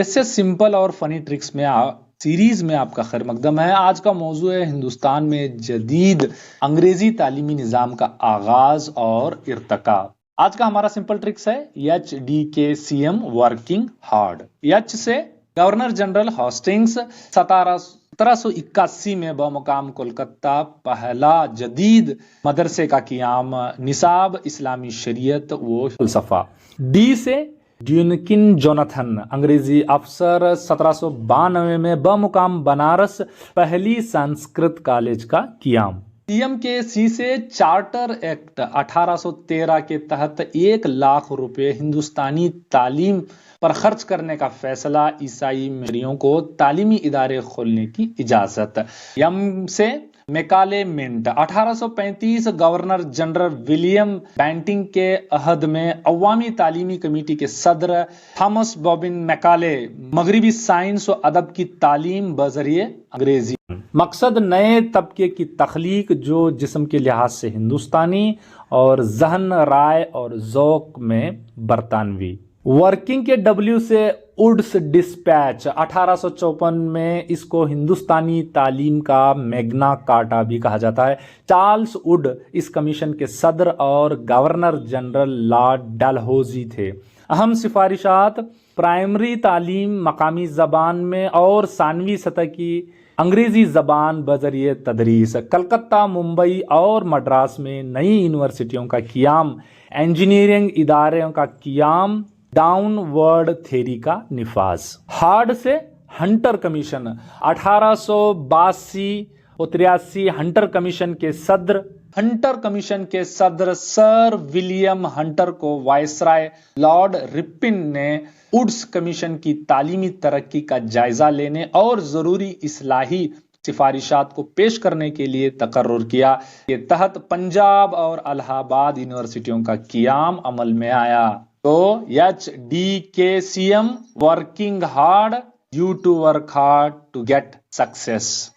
कैसे सिंपल और funny tricks में सीरीज में आपका खैर मकदम है। आज का मौजू है हिंदुस्तान में जदीद अंग्रेजी तालीमी निज़ाम का आगाज और इर्तका। आज का हमारा सिंपल ट्रिक्स है HDKCM वर्किंग हार्ड। एच से गवर्नर जनरल हॉस्टिंग्स 1781 में बमुकाम कोलकाता पहला जदीद मदरसे का क़ियाम, निसाब इस्लामी शरीयत व फलसफा। डी से ड्यूनकिन जोनाथन अंग्रेजी अफसर 1792 में बमुकाम बनारस पहली संस्कृत कॉलेज का क़ियाम। सीएम के सी से चार्टर एक्ट 1813 के तहत 1 लाख रुपए हिंदुस्तानी तालीम पर खर्च करने का फैसला, ईसाई मिशनरियों को तालीमी इदारे खोलने की इजाजत। एम से Macaulay minute 1835 governor general William Bentinck के अहद में अवामी तालीमी कमेटी के सदर थॉमस बॉबिन मैकाले मगरबी साइंस और अदब की तालीम बजरिए अंग्रेजी। मकसद नए तबके की तख्लीक जो जिस्म के लिहाज से हिंदुस्तानी और जहन, राय और ज़ौक़ में बरतानवी। वर्किंग के डब्ल्यू से वुड्स डिस्पैच 1854 में इसको हिंदुस्तानी तालीम का मैग्ना कार्टा भी कहा जाता है। चार्ल्स वुड इस कमीशन के सदर और गवर्नर जनरल लॉर्ड डलहौजी थे। अहम सिफारिशात: प्राइमरी तालीम मकामी ज़बान में और सानवी सतह की अंग्रेजी ज़बान बजरिए तदरीस। कलकत्ता, मुंबई और मद्रास में नई यूनिवर्सिटियों का क़ियाम, इंजीनियरिंग इदारों का क़ियाम, डाउनवर्ड थ्योरी का निफाज। हार्ड से हंटर कमीशन 1882-83 हंटर कमीशन के सदर सर विलियम हंटर को वायसराय लॉर्ड रिपिन ने वुड्स कमीशन की तालीमी तरक्की का जायजा लेने और जरूरी इस्लाही सिफारिशात को पेश करने के लिए तकर्रुर किया। के तहत पंजाब और इलाहाबाद यूनिवर्सिटियों का क़ियाम अमल में आया। तो HDKCM working hard, you to work hard to get success।